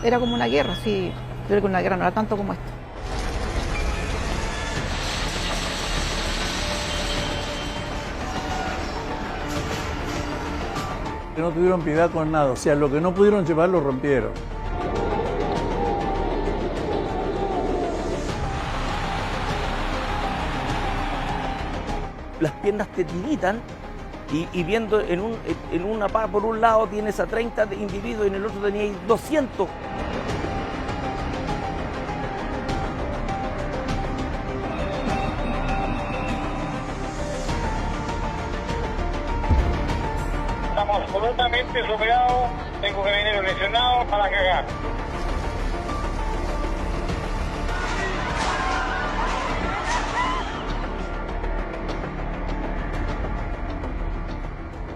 era como una guerra, sí. Yo creo que una guerra no era tanto como esto. Que no tuvieron piedad con nada, o sea, lo que no pudieron llevar lo rompieron. Las piernas te tiritan y viendo en una por un lado tienes a 30 individuos y en el otro tenías 200. Estamos absolutamente superados, tengo que venir lesionado para cagar.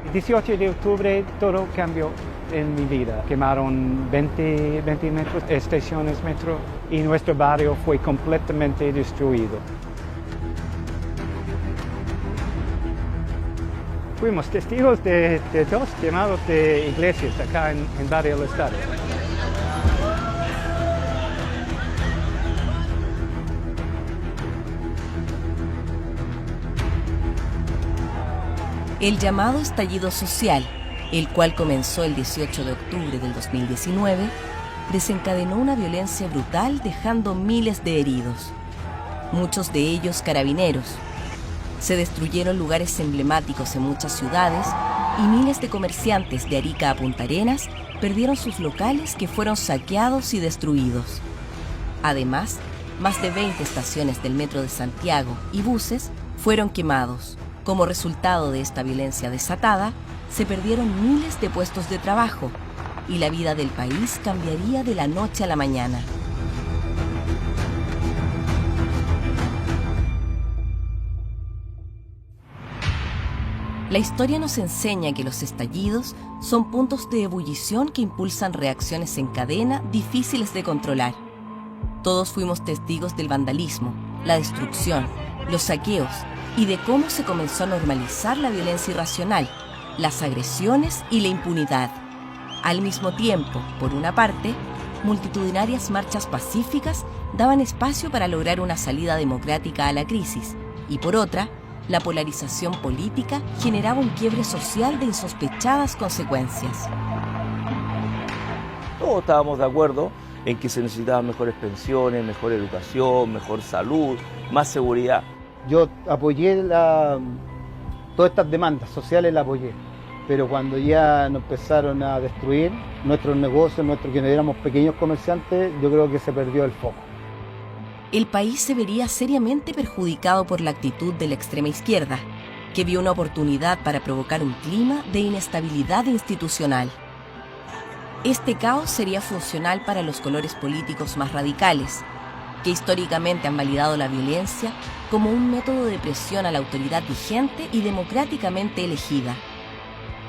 El 18 de octubre todo cambió en mi vida. Quemaron 20 metros, estaciones metro, y nuestro barrio fue completamente destruido. Fuimos testigos de dos quemados de iglesias acá en Barrio del Estado. El llamado estallido social, el cual comenzó el 18 de octubre del 2019, desencadenó una violencia brutal dejando miles de heridos, muchos de ellos carabineros. Se destruyeron lugares emblemáticos en muchas ciudades y miles de comerciantes de Arica a Punta Arenas perdieron sus locales que fueron saqueados y destruidos. Además, más de 20 estaciones del Metro de Santiago y buses fueron quemados. Como resultado de esta violencia desatada, se perdieron miles de puestos de trabajo y la vida del país cambiaría de la noche a la mañana. La historia nos enseña que los estallidos son puntos de ebullición que impulsan reacciones en cadena difíciles de controlar. Todos fuimos testigos del vandalismo, la destrucción, los saqueos y de cómo se comenzó a normalizar la violencia irracional, las agresiones y la impunidad. Al mismo tiempo, por una parte, multitudinarias marchas pacíficas daban espacio para lograr una salida democrática a la crisis y por otra, la polarización política generaba un quiebre social de insospechadas consecuencias. Todos estábamos de acuerdo en que se necesitaban mejores pensiones, mejor educación, mejor salud, más seguridad. Yo apoyé todas estas demandas sociales, las apoyé, pero cuando ya nos empezaron a destruir nuestros negocios, que no éramos pequeños comerciantes, yo creo que se perdió el foco. El país se vería seriamente perjudicado por la actitud de la extrema izquierda, que vio una oportunidad para provocar un clima de inestabilidad institucional. Este caos sería funcional para los colores políticos más radicales, que históricamente han validado la violencia como un método de presión a la autoridad vigente y democráticamente elegida.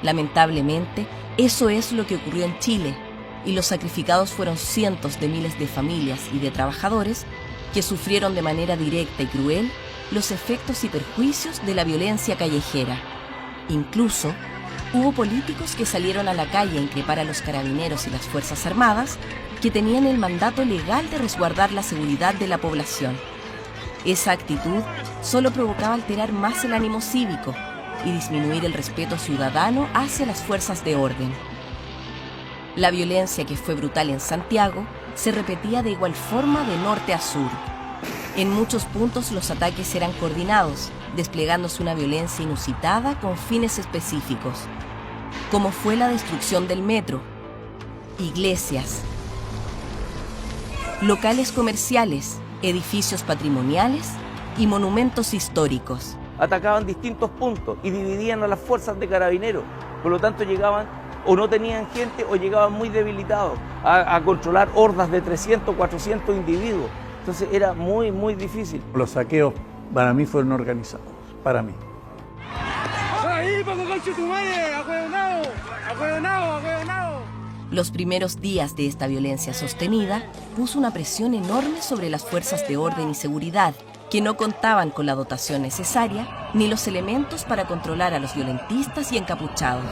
Lamentablemente, eso es lo que ocurrió en Chile, y los sacrificados fueron cientos de miles de familias y de trabajadores que sufrieron de manera directa y cruel los efectos y perjuicios de la violencia callejera. Incluso, hubo políticos que salieron a la calle a increpar a los carabineros y las Fuerzas Armadas que tenían el mandato legal de resguardar la seguridad de la población. Esa actitud solo provocaba alterar más el ánimo cívico y disminuir el respeto ciudadano hacia las fuerzas de orden. La violencia que fue brutal en Santiago se repetía de igual forma de norte a sur. En muchos puntos los ataques eran coordinados, desplegándose una violencia inusitada con fines específicos, como fue la destrucción del metro, iglesias, locales comerciales, edificios patrimoniales y monumentos históricos. Atacaban distintos puntos y dividían a las fuerzas de carabineros. Por lo tanto, llegaban o no tenían gente o llegaban muy debilitados a controlar hordas de 300, 400 individuos. Entonces era muy, muy difícil. Los saqueos para mí fueron organizados, para mí. Los primeros días de esta violencia sostenida puso una presión enorme sobre las fuerzas de orden y seguridad, que no contaban con la dotación necesaria ni los elementos para controlar a los violentistas y encapuchados.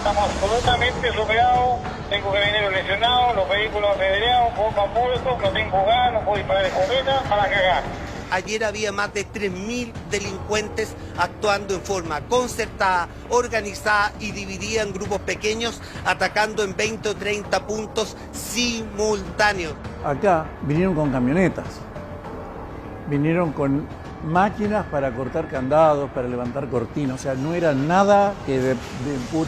Estamos absolutamente superados. Tengo carabineros lesionados, los vehículos apedreados, bombas muertos, no tengo gas, no puedo disparar escopeta para cagar. Ayer había más de 3.000 delincuentes actuando en forma concertada, organizada y dividida en grupos pequeños, atacando en 20 o 30 puntos simultáneos. Acá vinieron con camionetas, vinieron con máquinas para cortar candados, para levantar cortinas. O sea, no era nada que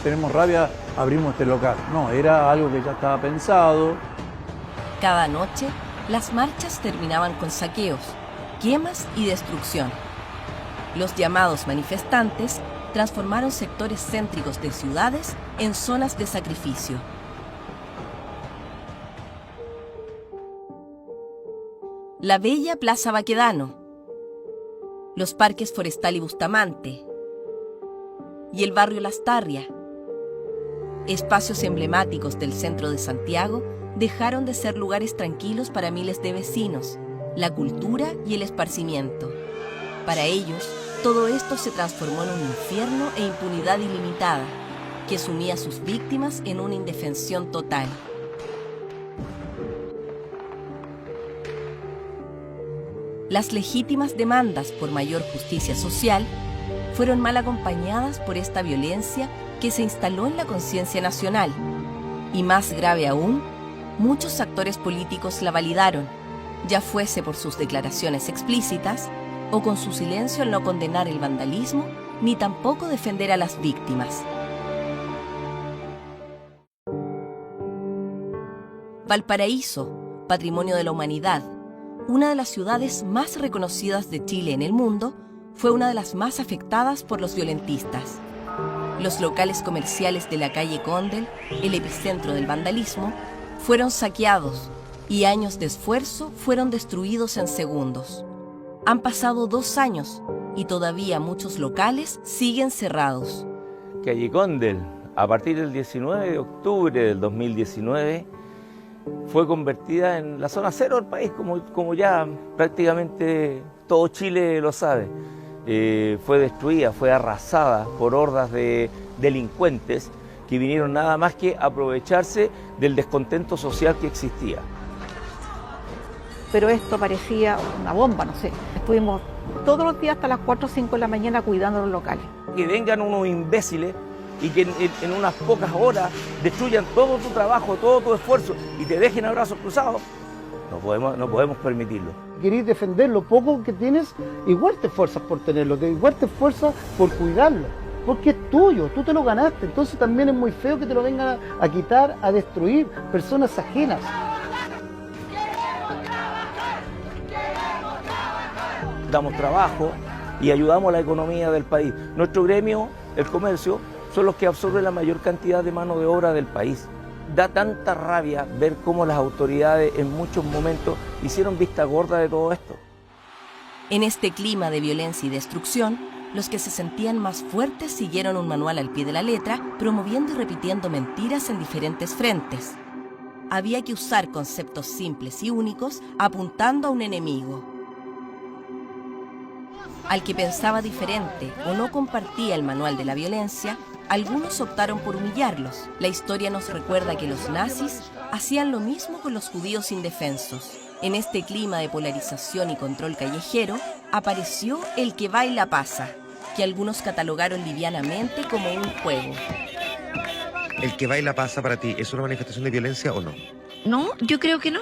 tenemos rabia, abrimos este local. No, era algo que ya estaba pensado. Cada noche, las marchas terminaban con saqueos, quemas y destrucción. Los llamados manifestantes transformaron sectores céntricos de ciudades en zonas de sacrificio. La bella Plaza Baquedano, los parques Forestal y Bustamante y el barrio Lastarria, espacios emblemáticos del centro de Santiago, dejaron de ser lugares tranquilos para miles de vecinos, la cultura y el esparcimiento. Para ellos, todo esto se transformó en un infierno e impunidad ilimitada, que sumía a sus víctimas en una indefensión total. Las legítimas demandas por mayor justicia social fueron mal acompañadas por esta violencia que se instaló en la conciencia nacional. Y más grave aún, muchos actores políticos la validaron, ya fuese por sus declaraciones explícitas o con su silencio al no condenar el vandalismo ni tampoco defender a las víctimas. Valparaíso, patrimonio de la humanidad, una de las ciudades más reconocidas de Chile en el mundo, fue una de las más afectadas por los violentistas. Los locales comerciales de la calle Condel, el epicentro del vandalismo, fueron saqueados y años de esfuerzo fueron destruidos en segundos. Han pasado 2 años y todavía muchos locales siguen cerrados. Calle Condel, a partir del 19 de octubre del 2019, fue convertida en la zona cero del país, como ya prácticamente todo Chile lo sabe. Fue destruida, fue arrasada por hordas de delincuentes que vinieron nada más que aprovecharse del descontento social que existía. Pero esto parecía una bomba, no sé. Estuvimos todos los días hasta las 4 o 5 de la mañana cuidando los locales. Que vengan unos imbéciles y que en unas pocas horas destruyan todo tu trabajo, todo tu esfuerzo y te dejen a brazos cruzados, no podemos permitirlo. Querés defender lo poco que tienes, igual te esfuerzas por tenerlo, igual te esfuerzas por cuidarlo, porque es tuyo, tú te lo ganaste. Entonces también es muy feo que te lo vengan a quitar, a destruir personas ajenas. Damos trabajo y ayudamos a la economía del país. Nuestro gremio, el comercio, son los que absorben la mayor cantidad de mano de obra del país. Da tanta rabia ver cómo las autoridades en muchos momentos hicieron vista gorda de todo esto. En este clima de violencia y destrucción, los que se sentían más fuertes siguieron un manual al pie de la letra, promoviendo y repitiendo mentiras en diferentes frentes. Había que usar conceptos simples y únicos, apuntando a un enemigo. Al que pensaba diferente o no compartía el manual de la violencia, algunos optaron por humillarlos. La historia nos recuerda que los nazis hacían lo mismo con los judíos indefensos. En este clima de polarización y control callejero, apareció el que baila pasa, que algunos catalogaron livianamente como un juego. ¿El que baila pasa para ti es una manifestación de violencia o no? No, yo creo que no.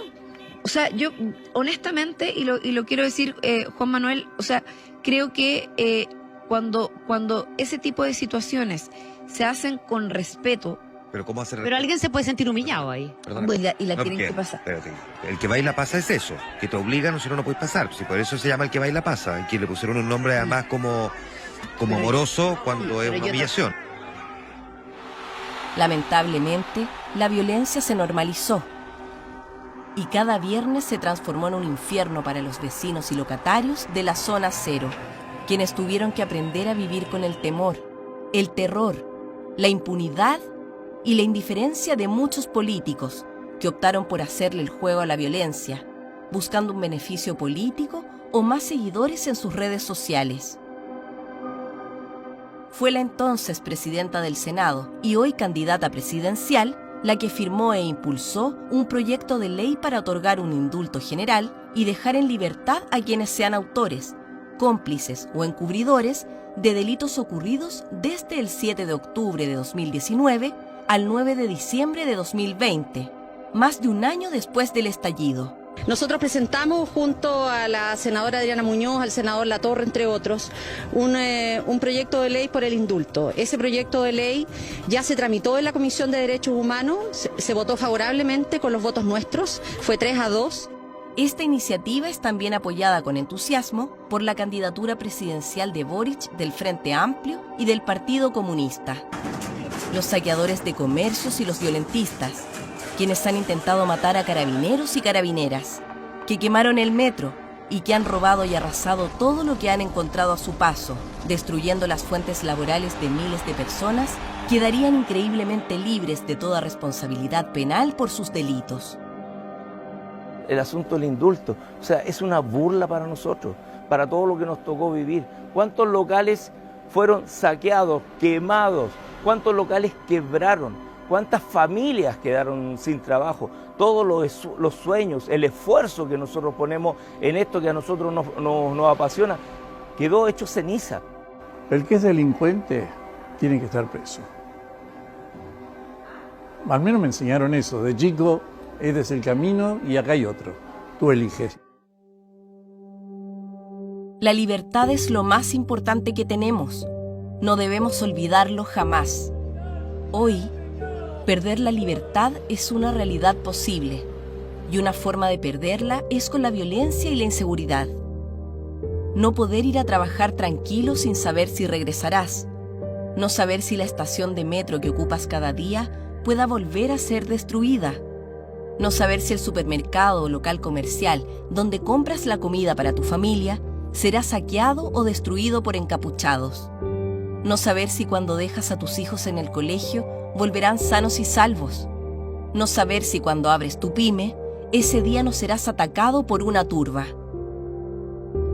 O sea, yo honestamente, y lo quiero decir, Juan Manuel, o sea, creo que cuando ese tipo de situaciones se hacen con respeto. ¿Pero cómo hacer? Pero alguien se puede sentir humillado ahí. Pues y la tienen que pasar. Espérate. El que baila pasa es eso, que te obligan o si no, no puedes pasar. Si por eso se llama el que baila pasa, que le pusieron un nombre además como amoroso cuando es una humillación. Lamentablemente, la violencia se normalizó y cada viernes se transformó en un infierno para los vecinos y locatarios de la zona cero, quienes tuvieron que aprender a vivir con el temor, el terror, la impunidad y la indiferencia de muchos políticos que optaron por hacerle el juego a la violencia, buscando un beneficio político o más seguidores en sus redes sociales. Fue la entonces presidenta del Senado y hoy candidata presidencial la que firmó e impulsó un proyecto de ley para otorgar un indulto general y dejar en libertad a quienes sean autores, cómplices o encubridores de delitos ocurridos desde el 7 de octubre de 2019 al 9 de diciembre de 2020, más de un año después del estallido. Nosotros presentamos junto a la senadora Adriana Muñoz, al senador Latorre, entre otros, un proyecto de ley por el indulto. Ese proyecto de ley ya se tramitó en la Comisión de Derechos Humanos, se votó favorablemente con los votos nuestros, fue 3-2. Esta iniciativa es también apoyada con entusiasmo por la candidatura presidencial de Boric del Frente Amplio y del Partido Comunista. Los saqueadores de comercios y los violentistas, quienes han intentado matar a carabineros y carabineras, que quemaron el metro y que han robado y arrasado todo lo que han encontrado a su paso, destruyendo las fuentes laborales de miles de personas, quedarían increíblemente libres de toda responsabilidad penal por sus delitos. El asunto del indulto, o sea, es una burla para nosotros, para todo lo que nos tocó vivir. ¿Cuántos locales fueron saqueados, quemados? ¿Cuántos locales quebraron? ¿Cuántas familias quedaron sin trabajo? Todos los sueños, el esfuerzo que nosotros ponemos en esto que a nosotros nos apasiona, quedó hecho ceniza. El que es delincuente tiene que estar preso. Al menos me enseñaron eso. De chico, este es el camino y acá hay otro. Tú eliges. La libertad es lo más importante que tenemos. No debemos olvidarlo jamás. Hoy, perder la libertad es una realidad posible, y una forma de perderla es con la violencia y la inseguridad. No poder ir a trabajar tranquilo sin saber si regresarás, no saber si la estación de metro que ocupas cada día pueda volver a ser destruida, no saber si el supermercado o local comercial donde compras la comida para tu familia será saqueado o destruido por encapuchados, no saber si cuando dejas a tus hijos en el colegio volverán sanos y salvos. No saber si cuando abres tu pyme, ese día no serás atacado por una turba.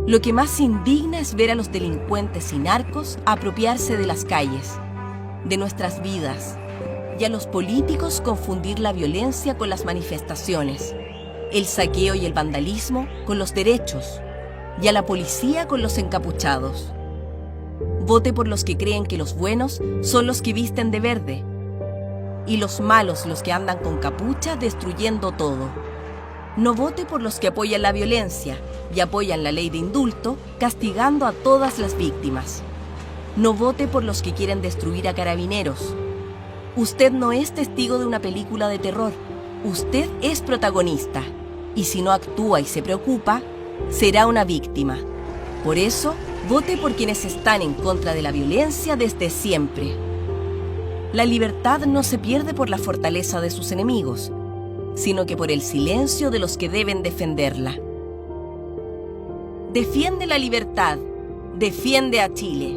Lo que más indigna es ver a los delincuentes y narcos apropiarse de las calles, de nuestras vidas, y a los políticos confundir la violencia con las manifestaciones, el saqueo y el vandalismo con los derechos, y a la policía con los encapuchados. Vote por los que creen que los buenos son los que visten de verde, y los malos los que andan con capucha destruyendo todo. No vote por los que apoyan la violencia y apoyan la ley de indulto, castigando a todas las víctimas. No vote por los que quieren destruir a carabineros. Usted no es testigo de una película de terror. Usted es protagonista. Y si no actúa y se preocupa, será una víctima. Por eso, vote por quienes están en contra de la violencia desde siempre. La libertad no se pierde por la fortaleza de sus enemigos, sino que por el silencio de los que deben defenderla. Defiende la libertad, defiende a Chile.